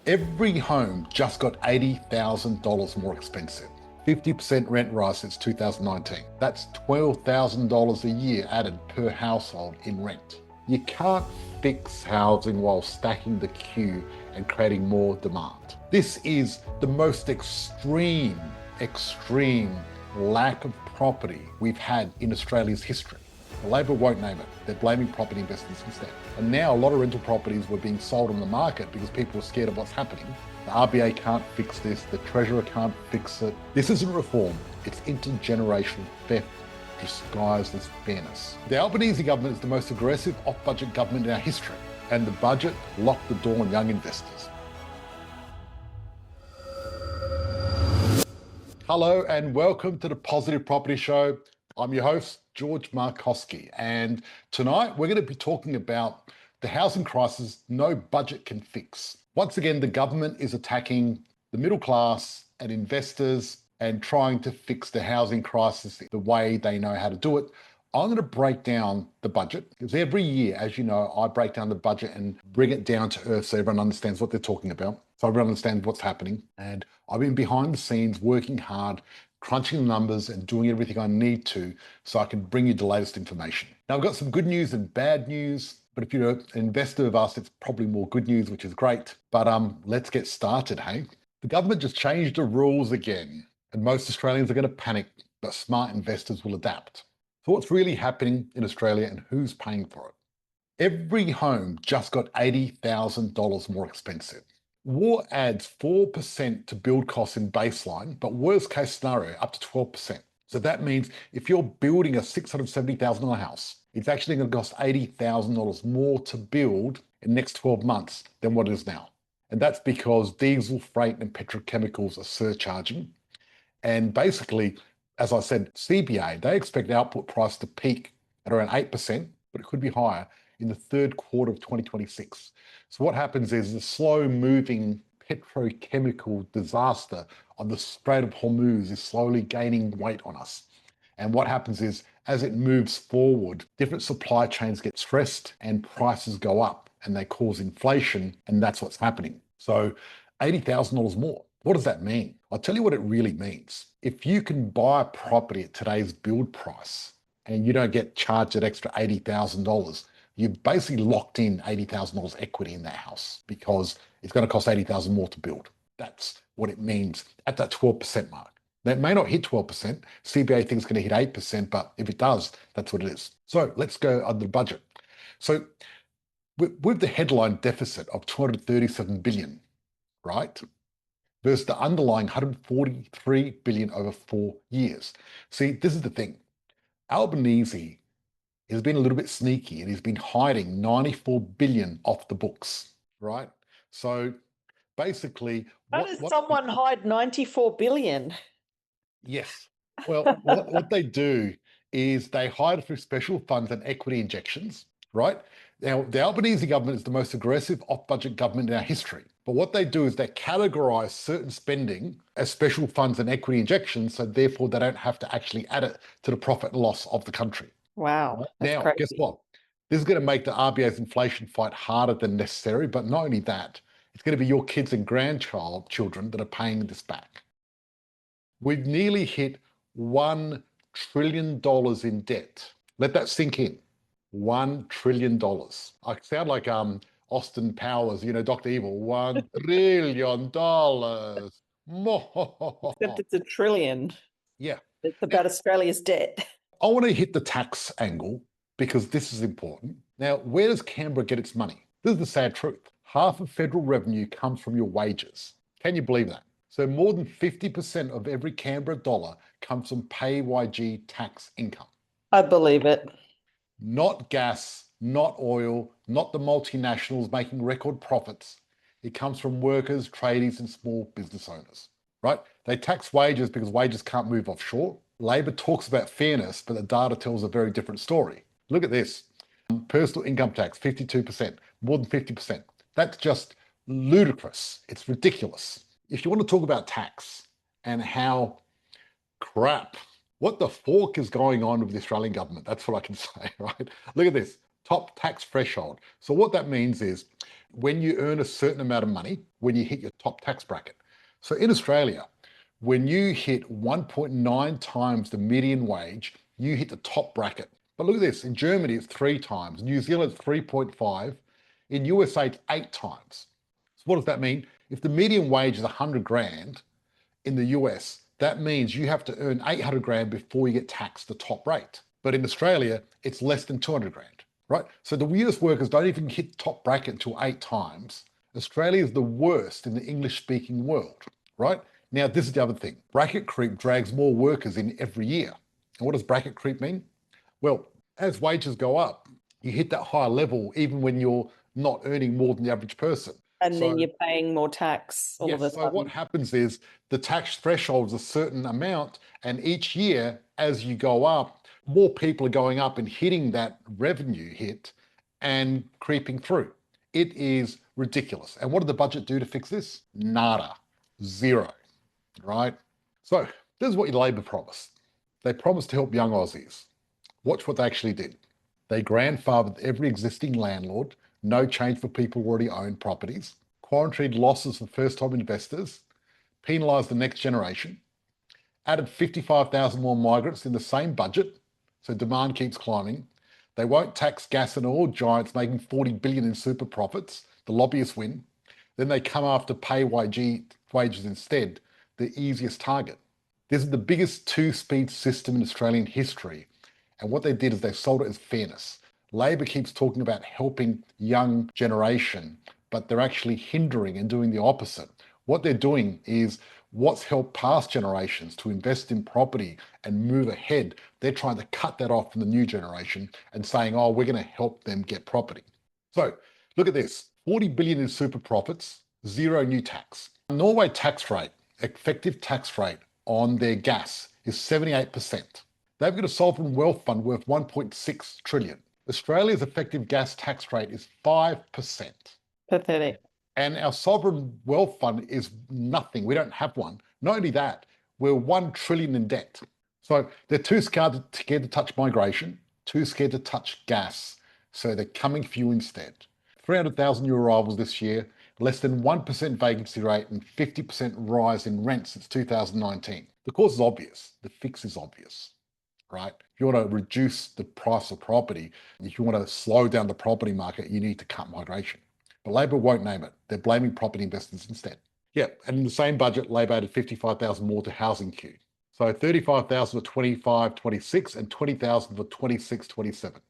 Every home just got $80,000 more expensive. 50% rent rise since 2019. That's $12,000 a year added per household in rent. You can't fix housing while stacking the queue and creating more demand. This is the most extreme lack of property we've had in Australia's history. Labor won't name it. They're blaming property investors instead. And now a lot of rental properties were being sold on the market because people are scared of what's happening. The RBA can't fix this. The Treasurer can't fix it. This isn't reform. It's intergenerational theft disguised as fairness. The Albanese government is the most aggressive off-budget government in our history, and the budget locked the door on young investors. Hello and welcome to the Positive Property Show. I'm your host, George Markoski, and tonight we're going to be talking about the housing crisis no budget can fix. Once again, the government is attacking the middle class and investors and trying to fix the housing crisis the way they know how to do it. I'm going to break down the budget because every year, as you know, I break down the budget and bring it down to earth so everyone understands what they're talking about, so everyone understands what's happening. And I've been behind the scenes working hard, crunching the numbers and doing everything I need to so I can bring you the latest information. Now, I've got some good news and bad news, but if you're an investor of us, it's probably more good news, which is great. But let's get started, hey? The government just changed the rules again, and most Australians are going to panic, but smart investors will adapt. So what's really happening in Australia and who's paying for it? Every home just got $80,000 more expensive. War adds 4% to build costs in baseline, but worst case scenario, up to 12%. So that means if you're building a $670,000 house, it's actually going to cost $80,000 more to build in the next 12 months than what it is now. And that's because diesel, freight, and petrochemicals are surcharging. And basically, as I said, CBA, they expect output price to peak at around 8%, but it could be higher in the third quarter of 2026. So what happens is the slow-moving petrochemical disaster on the Strait of Hormuz is slowly gaining weight on us. And what happens is, as it moves forward, different supply chains get stressed and prices go up and they cause inflation, and that's what's happening. So $80,000 more. What does that mean? I'll tell you what it really means. If you can buy a property at today's build price and you don't get charged that extra $80,000, you've basically locked in $80,000 equity in that house because it's going to cost $80,000 more to build. That's what it means at that 12% mark. That may not hit 12%. CBA thinks it's going to hit 8%, but if it does, that's what it is. So let's go under the budget. So with the headline deficit of $237 billion, right, versus the underlying $143 billion over 4 years. See, this is the thing. Albanese has been a little bit sneaky and he's been hiding $94 billion off the books, right? So basically, How does someone hide $94 billion? Yes. Well, what they do is they hide through special funds and equity injections, right? Now, the Albanese government is the most aggressive off-budget government in our history. But what they do is they categorize certain spending as special funds and equity injections, so therefore they don't have to actually add it to the profit and loss of the country. Wow. Right? That's Now, crazy. guess what? This is going to make the RBA's inflation fight harder than necessary, but not only that, it's going to be your kids and grandchildren that are paying this back. We've nearly hit $1 trillion in debt. Let that sink in. $1 trillion. I sound like Austin Powers, Dr. Evil. $1 trillion. Except it's a trillion. Yeah. It's about Australia's debt. I want to hit the tax angle because this is important. Now, where does Canberra get its money? This is the sad truth. Half of federal revenue comes from your wages. Can you believe that? So more than 50% of every Canberra dollar comes from PAYG tax income. I believe it. Not gas, not oil, not the multinationals making record profits. It comes from workers, tradies, and small business owners, right? They tax wages because wages can't move offshore. Labor talks about fairness, but the data tells a very different story. Look at this. Personal income tax, 52%, more than 50%. That's just ludicrous. It's ridiculous. If you want to talk about tax and how crap, what the fork is going on with the Australian government, that's what I can say, right? Look at this. top tax threshold. So what that means is when you earn a certain amount of money, when you hit your top tax bracket. So in Australia, when you hit 1.9 times the median wage, you hit the top bracket. But look at this, in Germany it's 3 times, New Zealand it's 3.5, in USA it's 8 times. So what does that mean? If the median wage is 100 grand in the US, that means you have to earn 800 grand before you get taxed the top rate. But in Australia, it's less than 200 grand, right? So the weirdest workers don't even hit the top bracket until 8 times. Australia is the worst in the English-speaking world, right? Now, this is the other thing. Bracket creep drags more workers in every year. And what does bracket creep mean? Well, as wages go up, you hit that higher level even when you're not earning more than the average person. And then you're paying more tax all of a So sudden. what happens is the tax threshold is a certain amount, and each year as you go up, more people are going up and hitting that revenue hit and creeping through. It is ridiculous. And what did the budget do to fix this? Nada. Zero. Right? So this is what your Labor promised. They promised to help young Aussies. Watch what they actually did. They grandfathered every existing landlord, no change for people who already own properties, quarantined losses for first-time investors, penalised the next generation, added 55,000 more migrants in the same budget, so demand keeps climbing. They won't tax gas and oil giants making 40 billion in super profits. The lobbyists win. Then they come after pay wages instead, the easiest target. This is the biggest two-speed system in Australian history. And what they did is they sold it as fairness. Labor keeps talking about helping young generation, but they're actually hindering and doing the opposite. What they're doing is what's helped past generations to invest in property and move ahead. They're trying to cut that off from the new generation and saying, oh, we're going to help them get property. So look at this, 40 billion in super profits, zero new tax. Norway tax rate, effective tax rate on their gas is 78%. They've got a sovereign wealth fund worth 1.6 trillion. Australia's effective gas tax rate is 5%. Pathetic. And our sovereign wealth fund is nothing. We don't have one. Not only that, we're 1 trillion in debt. So they're too scared to touch migration, too scared to touch gas. So they're coming for you instead. 300,000 new arrivals this year, less than 1% vacancy rate and 50% rise in rent since 2019. The cause is obvious. The fix is obvious, right? If you want to reduce the price of property, if you want to slow down the property market, you need to cut migration. But Labor won't name it. They're blaming property investors instead. Yeah, and in the same budget, Labor added 55,000 more to housing queue. So 35,000 for 25-26 and 20,000 for 26-27.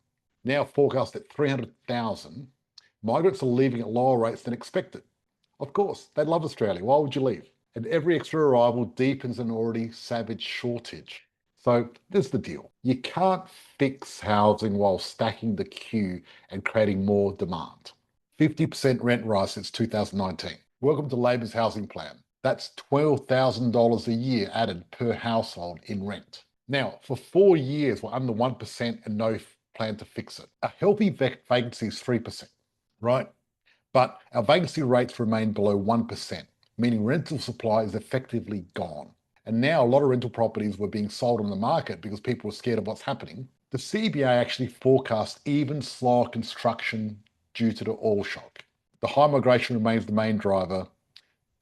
Now forecast at 300,000. Migrants are leaving at lower rates than expected. Of course, they love Australia. Why would you leave? And every extra arrival deepens an already savage shortage. So this is the deal. You can't fix housing while stacking the queue and creating more demand. 50% rent rise since 2019. Welcome to Labor's housing plan. That's $12,000 a year added per household in rent. Now, for 4 years, we're under 1% and no plan to fix it. A healthy vacancy is 3%, right? But our vacancy rates remain below 1%, meaning rental supply is effectively gone. And now a lot of rental properties were being sold on the market because people were scared of what's happening. The CBA actually forecast even slower construction due to the oil shock. The high migration remains the main driver.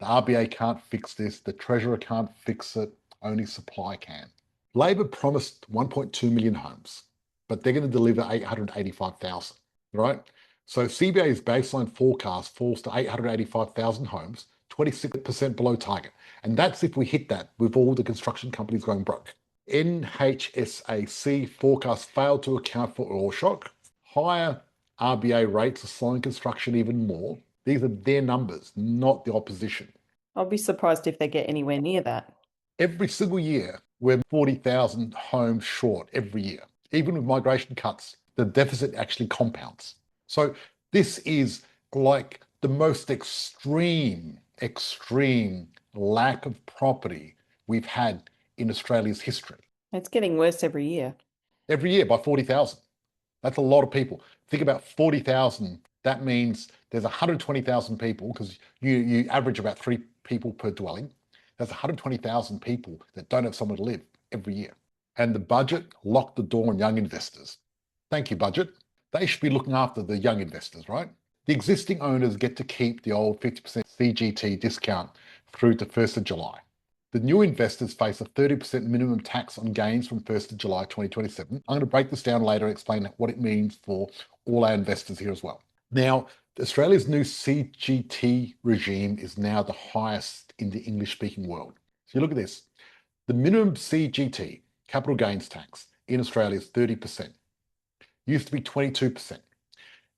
The RBA can't fix this. The Treasurer can't fix it. Only supply can. Labor promised 1.2 million homes, but they're going to deliver 885,000, right? So CBA's baseline forecast falls to 885,000 homes, 26% below target. And that's if we hit that with all the construction companies going broke. NHSAC forecasts failed to account for oil shock. Higher RBA rates are slowing construction even more. These are their numbers, not the opposition. I'll be surprised if they get anywhere near that. Every single year, we're 40,000 homes short every year. Even with migration cuts, the deficit actually compounds. So this is like the most extreme lack of property we've had in Australia's history. It's getting worse every year. Every year by 40,000. That's a lot of people. Think about 40,000. That means there's 120,000 people, because you average about 3 people per dwelling. That's 120,000 people that don't have somewhere to live every year. And the budget locked the door on young investors. Thank you, budget. They should be looking after the young investors, right? The existing owners get to keep the old 50% CGT discount through to 1st of July. The new investors face a 30% minimum tax on gains from 1st of July 2027. I'm going to break this down later and explain what it means for all our investors here as well. Now, Australia's new CGT regime is now the highest in the English-speaking world. So you look at this. The minimum CGT, capital gains tax, in Australia is 30%. Used to be 22%.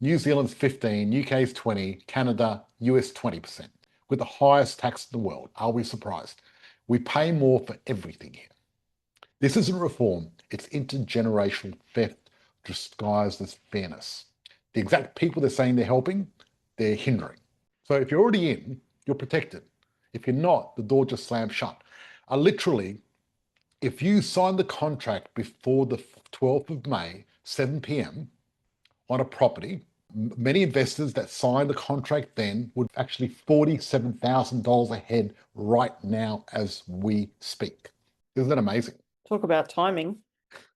New Zealand's 15%, UK's 20%, Canada, US 20%. With the highest tax in the world. Are we surprised? We pay more for everything here. This isn't reform, it's intergenerational theft disguised as fairness. The exact people they're saying they're helping, they're hindering. So if you're already in, you're protected. If you're not, the door just slams shut. Literally, if you sign the contract before the 12th of May, 7 p.m. on a property, many investors that sign the contract then would actually $47,000 ahead right now as we speak. Isn't that amazing? Talk about timing.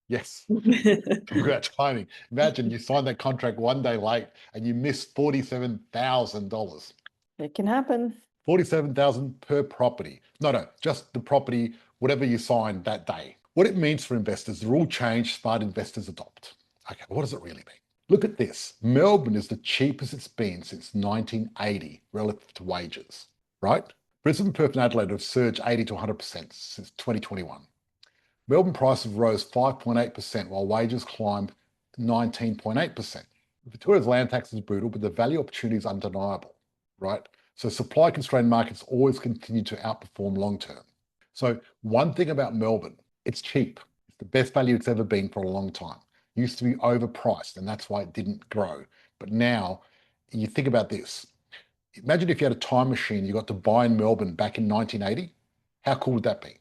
Yes. Talk about timing. Imagine you sign that contract one day late and you miss $47,000. It can happen. $47,000 per property. No, just the property, whatever you sign that day. What it means for investors, the rule change, smart investors adopt. Okay, what does it really mean? Look at this. Melbourne is the cheapest it's been since 1980 relative to wages, right? Brisbane, Perth and Adelaide have surged 80 to 100% since 2021. Melbourne prices rose 5.8% while wages climbed 19.8%. Victoria's land tax is brutal, but the value opportunity is undeniable, right? So supply-constrained markets always continue to outperform long-term. So one thing about Melbourne, it's cheap. It's the best value it's ever been for a long time. It used to be overpriced, and that's why it didn't grow. But now, you think about this. Imagine if you had a time machine you got to buy in Melbourne back in 1980. How cool would that be?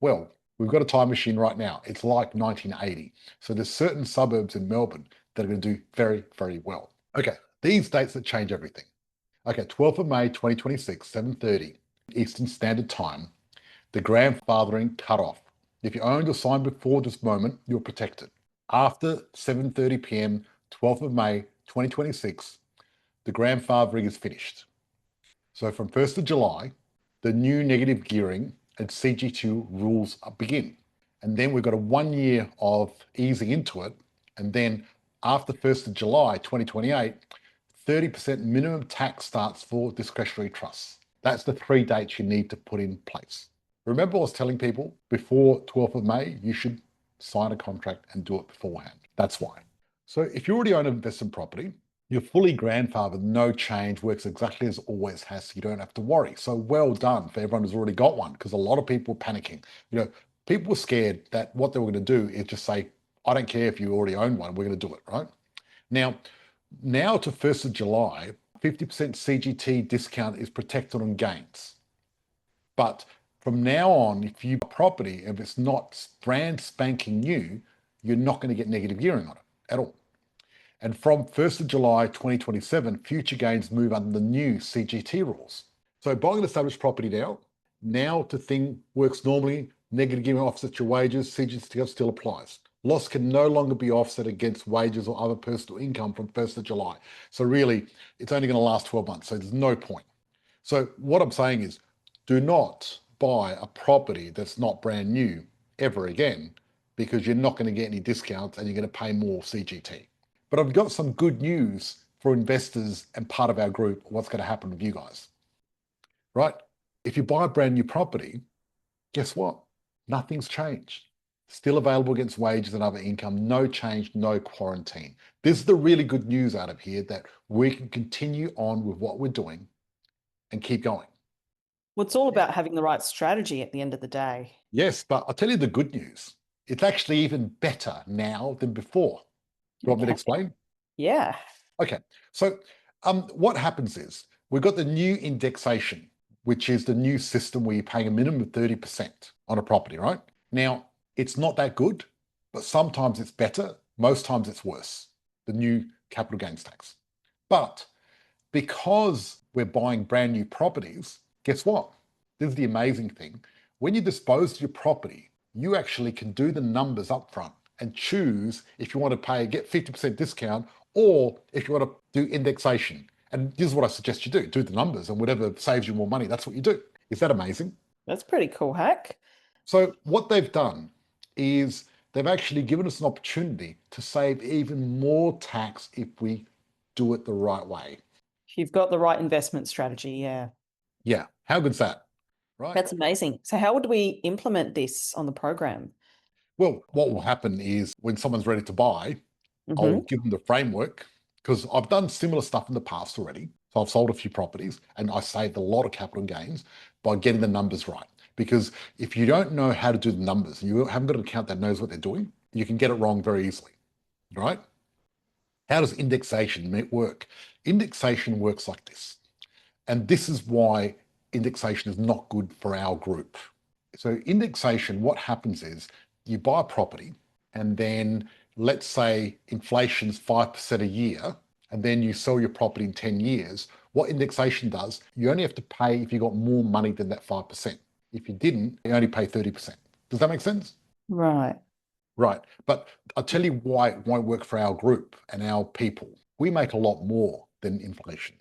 Well, we've got a time machine right now. It's like 1980. So there's certain suburbs in Melbourne that are going to do very, very well. Okay, these dates that change everything. Okay, 12th of May, 2026, 7:30 Eastern Standard Time, the grandfathering cutoff. If you owned or signed before this moment, you're protected. After 7:30 p.m., 12th of May, 2026, the grandfathering is finished. So from 1st of July, the new negative gearing and CG2 rules begin. And then we've got a 1 year of easing into it. And then after 1st of July, 2028, 30% minimum tax starts for discretionary trusts. That's the 3 dates you need to put in place. Remember I was telling people before 12th of May, you should sign a contract and do it beforehand. That's why. So if you already own an investment property, you're fully grandfathered, no change, works exactly as always has, so you don't have to worry. So well done for everyone who's already got one, because a lot of people were panicking. People were scared that what they were going to do is just say, I don't care if you already own one, we're going to do it, right? Now to 1st of July, 50% CGT discount is protected on gains. But from now on, if you buy property, if it's not brand spanking new, you're not going to get negative gearing on it at all. And from 1st of July 2027, future gains move under the new CGT rules. So buying an established property now the thing works normally, negative gearing offsets your wages, CGT still applies. Loss can no longer be offset against wages or other personal income from 1st of July. So really, it's only going to last 12 months, so there's no point. So what I'm saying is, do not buy a property that's not brand new ever again, because you're not going to get any discounts and you're going to pay more CGT. But I've got some good news for investors and part of our group, what's going to happen with you guys, right? If you buy a brand new property, guess what? Nothing's changed. Still available against wages and other income, no change, no quarantine. This is the really good news out of here, that we can continue on with what we're doing and keep going. Well, it's all about having the right strategy at the end of the day. Yes, but I'll tell you the good news. It's actually even better now than before. Do you want me to explain? Yeah. Okay, so what happens is we've got the new indexation, which is the new system where you're paying a minimum of 30% on a property, right? Now, it's not that good, but sometimes it's better. Most times it's worse, the new capital gains tax. But because we're buying brand new properties, guess what? This is the amazing thing. When you dispose of your property, you actually can do the numbers up front and choose if you want to get 50% discount, or if you want to do indexation. And this is what I suggest you do the numbers, and whatever saves you more money, that's what you do. Is that amazing? That's a pretty cool hack. So what they've done is they've actually given us an opportunity to save even more tax if we do it the right way. If you've got the right investment strategy, yeah. Yeah, how good's that, right? That's amazing. So how would we implement this on the program? Well, what will happen is when someone's ready to buy, I'll Mm-hmm. give them the framework, because I've done similar stuff in the past already. So I've sold a few properties and I saved a lot of capital gains by getting the numbers right. Because if you don't know how to do the numbers and you haven't got an account that knows what they're doing, you can get it wrong very easily, right? How does indexation work? Indexation works like this. And this is why indexation is not good for our group. So indexation, what happens is you buy a property, and then let's say inflation's 5% a year, and then you sell your property in 10 years. What indexation does, you only have to pay if you got more money than that 5%. If you didn't, you only pay 30%. Does that make sense? Right. Right. But I'll tell you why it won't work for our group and our people. We make a lot more than inflation.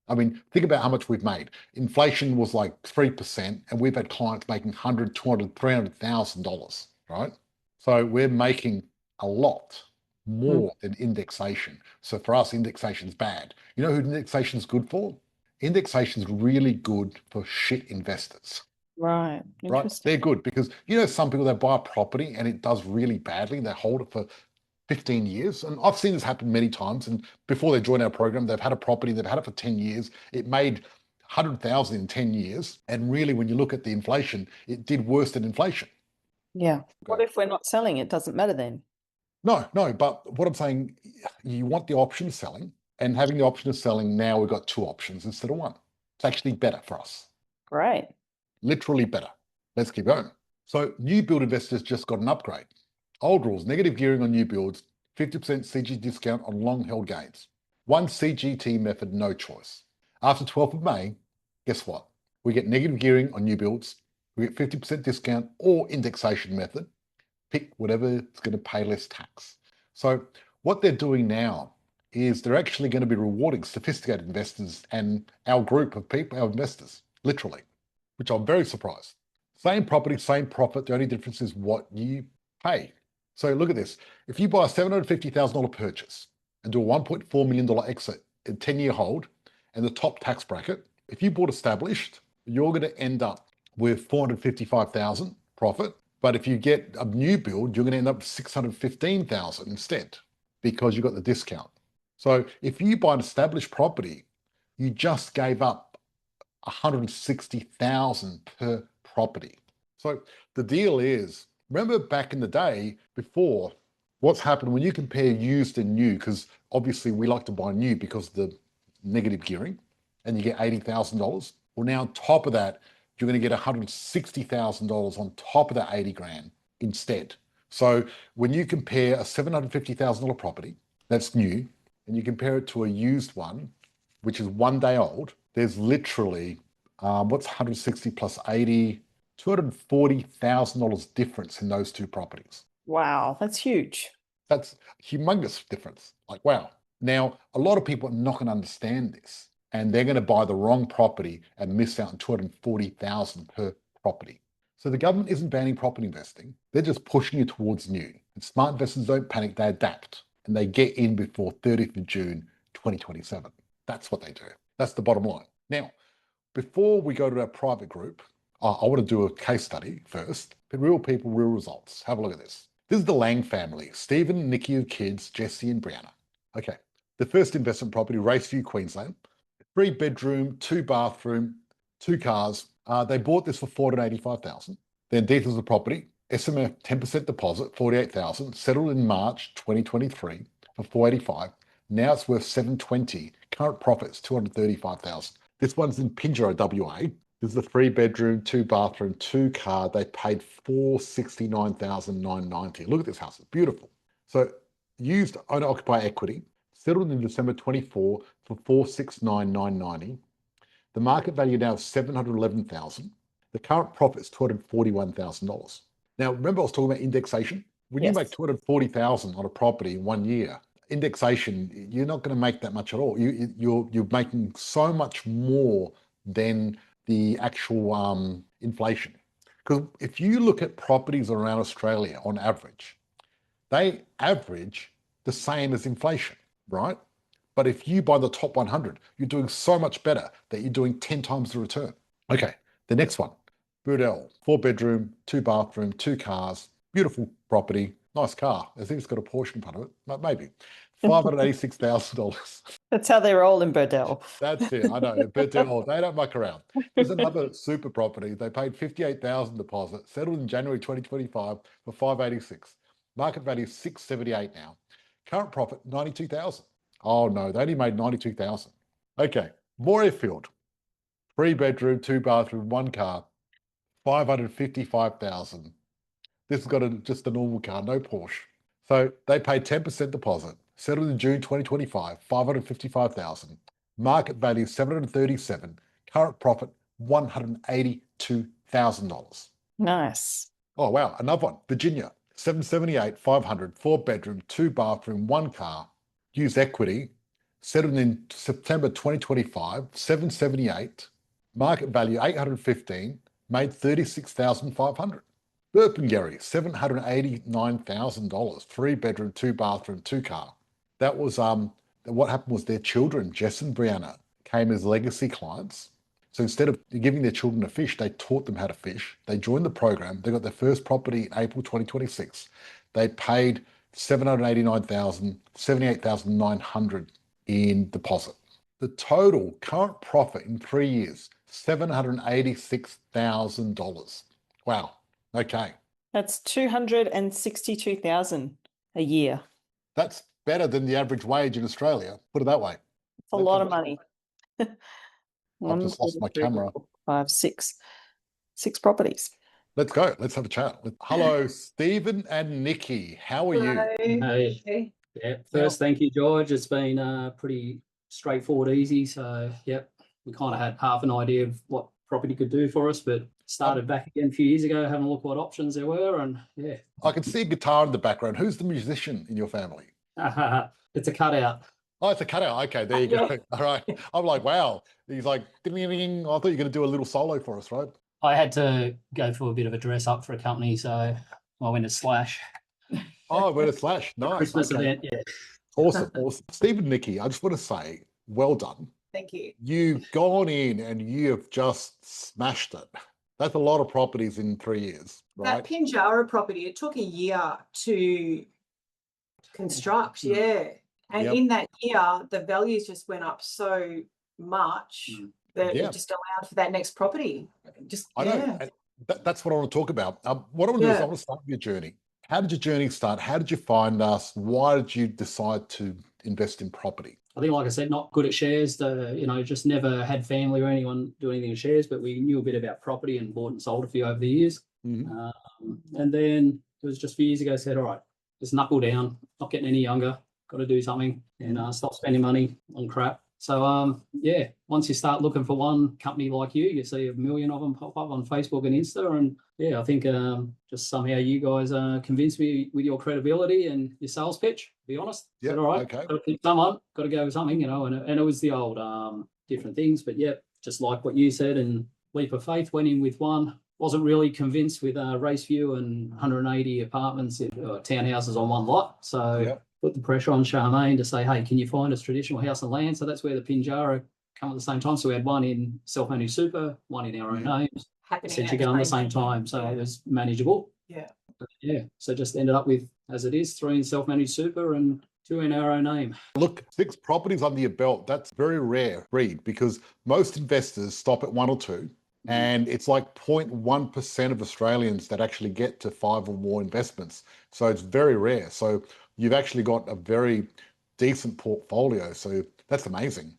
I mean, think about how much we've made. Inflation was like 3%, and we've had clients making $100,000, $200,000, $300,000, right? So we're making a lot Mm. more than indexation. So for us, indexation is bad. You know who indexation is good for? Indexation is really good for shit investors. Right. Right? They're Interesting. good because some people, they buy a property and it does really badly. They hold it for 15 years. And I've seen this happen many times. And before they join our program, they've had a property, they've had it for 10 years. It made 100,000 in 10 years. And really, when you look at the inflation, it did worse than inflation. Yeah. What Okay. if we're not selling? It doesn't matter then. No, no. But what I'm saying, you want the option of selling, and having the option of selling, now we've got two options instead of one. It's actually better for us. Great. Literally better. Let's keep going. So new build investors just got an upgrade. Old rules, negative gearing on new builds, 50% CG discount on long held gains. One CGT method, no choice. After 12th of May, guess what? We get negative gearing on new builds, we get 50% discount or indexation method. Pick whatever is going to pay less tax. So what they're doing now is they're actually going to be rewarding sophisticated investors and our group of people, our investors, literally, which I'm very surprised. Same property, same profit. The only difference is what you pay. So look at this. If you buy a $750,000 purchase and do a $1.4 million exit in 10-year hold and the top tax bracket, if you bought established, you're going to end up with $455,000 profit. But if you get a new build, you're going to end up with $615,000 instead because you got the discount. So if you buy an established property, you just gave up $160,000 per property. So the deal is, remember back in the day before, what's happened when you compare used and new, because obviously we like to buy new because of the negative gearing, and you get $80,000. Well, now on top of that, you're going to get $160,000 on top of that 80 grand instead. So when you compare a $750,000 property that's new, and you compare it to a used one, which is 1 day old, there's literally, what's 160 plus 80, $240,000 difference in those two properties. Wow. That's huge. That's humongous difference. Like, wow. Now, a lot of people are not going to understand this, and they're going to buy the wrong property and miss out on $240,000 per property. So the government isn't banning property investing. They're just pushing you towards new. And smart investors don't panic, they adapt, and they get in before 30th of June, 2027. That's what they do. That's the bottom line. Now, before we go to our private group, I want to do a case study first. But real people, real results. Have a look at this. This is the Lang family, Stephen and Nikki of kids, Jesse and Brianna. Okay, the first investment property, Raceview, Queensland. 3-bedroom, 2-bathroom, 2 cars. They bought this for $485,000. Then details of the property, SMF 10% deposit, $48,000, settled in March 2023 for $485,000. Now it's worth $720,000. Current profits $235,000. This one's in Pinjarra, WA. This is a 3-bedroom, 2-bathroom, 2-car. They paid $469,990. Look at this house, it's beautiful. So used owner-occupier equity, settled in December 24 for $469,990. The market value now is $711,000. The current profit is $241,000. Now, remember I was talking about indexation? when you Yes. make 240,000 on a property in 1 year, indexation, you're not going to make that much at all. You're making so much more than the actual inflation. Because if you look at properties around Australia on average, they average the same as inflation, right? But if you buy the top 100, you're doing so much better that you're doing 10 times the return. Okay, the next one, Burdell, 4 bedroom, 2 bathroom, 2 cars, beautiful property, nice car. I think it's got a Porsche in front of it, maybe. $586,000. That's how they roll in Burdell. That's it. I know. Burdell, they don't muck around. Here's another super property. They paid 58,000 deposit, settled in January 2025 for 586. Market value 678 now. Current profit 92,000. Oh no, they only made 92,000. Okay, Moorfield, 3 bedroom, 2 bathroom, 1 car, 555,000. This has got just a normal car, no Porsche. So they paid 10% deposit, settled in June 2025, 555,000. Market value 737. Current profit $182,000. Nice. Oh wow, another one, Virginia, 778, 500, 4 bedroom, 2 bathroom, 1 car. Use equity, settled in September 2025, 778. Market value 815, made 36,500. Burpengary, $789,000, 3 bedroom, 2 bathroom, 2 car. That was what happened was their children, Jess and Brianna, came as legacy clients. So instead of giving their children a fish, they taught them how to fish. They joined the program. They got their first property in April 2026. They paid $789,000, $78,900 in deposit. The total current profit in 3 years, $786,000. Wow. Okay. That's 262,000 a year. That's better than the average wage in Australia. Put it that way. It's a lot of money. I've just lost my camera. 5, 6 properties. Let's go. Let's have a chat. Hello, Stephen and Nikki. How are you? Hey. Yeah. First, thank you, George. It's been pretty straightforward, easy. So, yep, we kind of had half an idea of what property could do for us, but started back again a few years ago, having a look what options there were, and yeah. I can see a guitar in the background. Who's the musician in your family? It's a cutout. Oh, it's a cutout. Okay, there you go. All right. I'm like, wow. He's like, ding, ding, ding. I thought you were going to do a little solo for us, right? I had to go for a bit of a dress up for a company, so I went to Slash. Oh, we're at Slash. Nice. Christmas event, yeah. Awesome. Stephen, Nikki, I just want to say, well done. Thank you. You've gone in and you have just smashed it. That's a lot of properties in 3 years, right? That Pinjarra property, it took a year to construct, yeah. And in that year, the values just went up so much that it just allowed for that next property. I know. That's what I want to talk about. What I want to do is I want to start with your journey. How did your journey start? How did you find us? Why did you decide to invest in property? I think, like I said, not good at shares. Just never had family or anyone do anything in shares, but we knew a bit about property and bought and sold a few over the years. Mm-hmm. And then it was just a few years ago, said, all right, just knuckle down, not getting any younger, got to do something and stop spending money on crap. So, once you start looking for one company like you see a million of them pop up on Facebook and Insta. And I think just somehow you guys convinced me with your credibility and your sales pitch, to be honest. Yeah, said, all right, okay. got to pick someone, got to go with something, and it was the old different things. But just like what you said, and leap of faith, went in with one. Wasn't really convinced with Raceview and 180 apartments, townhouses on one lot. So put the pressure on Charmaine to say, hey, can you find us traditional house and land? So that's where the Pinjarra come at the same time. So we had one in self-managed super, one in our own names, essentially going at the same time. So it was manageable. Yeah. So just ended up with, as it is, 3 in self-managed super and 2 in our own name. Look, 6 properties under your belt, that's very rare breed because most investors stop at 1 or 2. And it's like 0.1% of Australians that actually get to 5 or more investments. So it's very rare. So you've actually got a very decent portfolio. So that's amazing.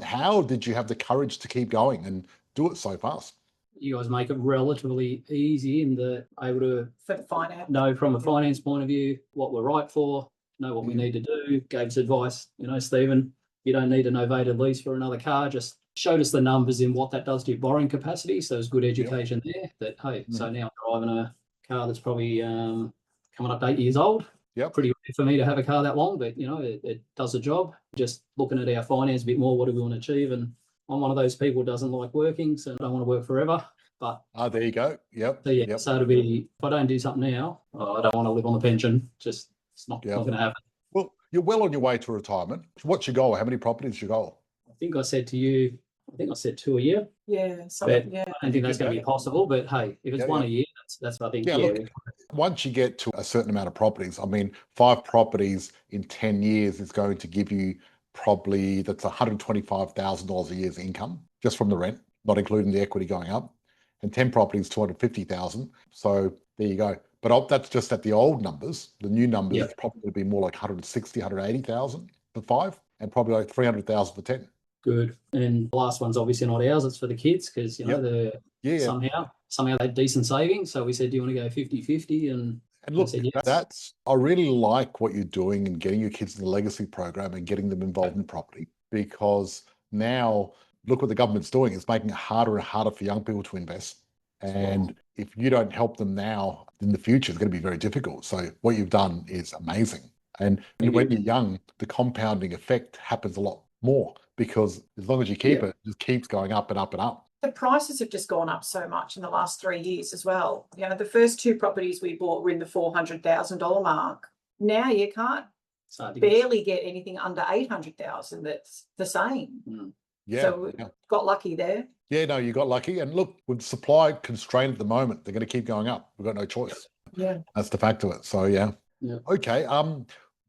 How did you have the courage to keep going and do it so fast? You guys make it relatively easy in the able to For the finance. know from a finance point of view what we're right for, know what we need to do, gave us advice. Stephen, you don't need a novated lease for another car, just showed us the numbers in what that does to your borrowing capacity. So there's good education there that, hey, so now I'm driving a car that's probably coming up to 8 years old. Yep. Pretty rare for me to have a car that long, but you know, it does the job. Just looking at our finance a bit more, what do we want to achieve? And I'm one of those people who doesn't like working, so I don't want to work forever. But there you go. Yep. so yeah, Yep. so it'll be, if I don't do something now, I don't want to live on the pension. Just it's not going to happen. Well, you're well on your way to retirement. What's your goal? How many properties is your goal? I think I said to you, I think I said 2 a year. Yeah, I don't think that's going to be possible, but hey, if it's 1 a year, that's what I think. Look, once you get to a certain amount of properties, I mean, 5 properties in 10 years is going to give you probably, that's $125,000 a year's income just from the rent, not including the equity going up. And 10 properties, 250,000. So there you go. But that's just at the old numbers. The new numbers is probably going to be more like 160, 180,000 for 5, and probably like 300,000 for 10. Good. And the last one's obviously not ours, it's for the kids, because you know somehow they had decent savings. So we said, do you want to go 50-50? And look, said, yes. I really like what you're doing and getting your kids in the legacy program and getting them involved in property, because now look what the government's doing. It's making it harder and harder for young people to invest. And if you don't help them now, in the future, it's going to be very difficult. So what you've done is amazing. And when you're young, the compounding effect happens a lot more, because as long as you keep it, it just keeps going up and up and up. The prices have just gone up so much in the last 3 years as well. You know, the first 2 properties we bought were in the $400,000 mark. Now you can't barely get anything under 800,000 that's the same. So we got lucky there. Yeah, no, you got lucky. And look, with supply constrained at the moment, they're going to keep going up. We've got no choice. Yeah. That's the fact of it. So Okay.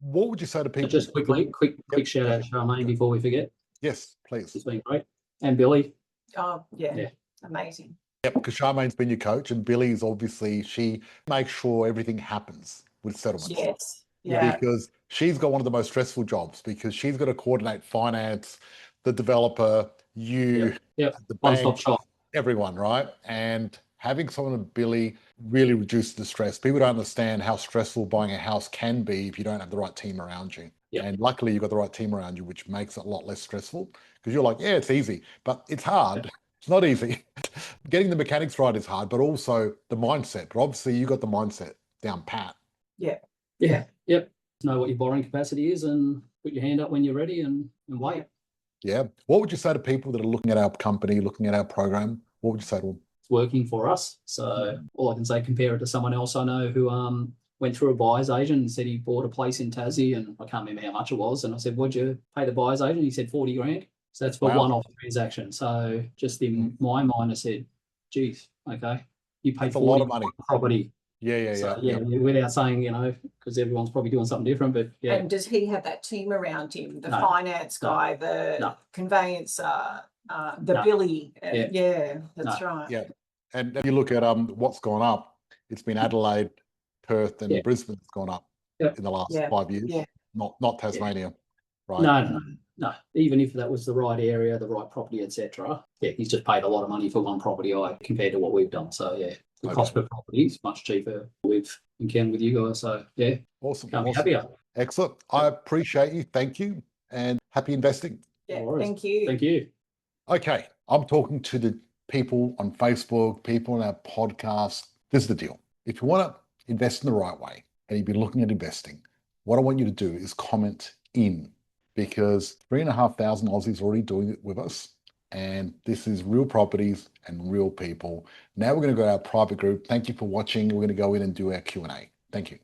What would you say to people? Just quickly, quick shout out to Charmaine before we forget. Yes, please. It's been great. And Billy. Oh, yeah. Amazing. Yep, because Charmaine's been your coach, and Billy's obviously, she makes sure everything happens with settlements. Yes. Yeah. Because she's got one of the most stressful jobs, because she's got to coordinate finance, the developer, you, the one-stop shop, everyone, right? And having someone like Billy really reduces the stress. People don't understand how stressful buying a house can be if you don't have the right team around you. And luckily you've got the right team around you, which makes it a lot less stressful, because you're like, it's easy, but it's hard. It's not easy. Getting the mechanics right is hard, but also the mindset. But obviously you got the mindset down pat. Yep. Know what your borrowing capacity is and put your hand up when you're ready and wait. Yeah. What would you say to people that are looking at our company, looking at our program? What would you say to them? It's working for us. So all I can say, compare it to someone else I know who went through a buyer's agent and said he bought a place in Tassie, and I can't remember how much it was. And I said, what'd you pay the buyer's agent? He said 40 grand. So that's for one-off transaction. So just in my mind, I said, geez, okay, you paid a lot of money for property. Yeah. Without saying, because everyone's probably doing something different, but yeah. And does he have that team around him? The finance guy, the conveyancer, the Billy? That's right. Yeah. And if you look at what's gone up, it's been Adelaide, Perth, and Brisbane that's gone up in the last 5 years. Yeah. Not Tasmania, right? No. Even if that was the right area, the right property, etc. Yeah, he's just paid a lot of money for one property compared to what we've done. So the cost per property is much cheaper with you guys. So awesome. Can't be happier. Excellent. I appreciate you. Thank you, and happy investing. Yeah, thank you. Thank you. Okay, I'm talking to the people on Facebook, people on our podcast. This is the deal. If you want to invest in the right way and you've been looking at investing, what I want you to do is comment in, because 3,500 Aussies already doing it with us. And this is real properties and real people. Now we're going to go to our private group. Thank you for watching. We're going to go in and do our Q&A. Thank you.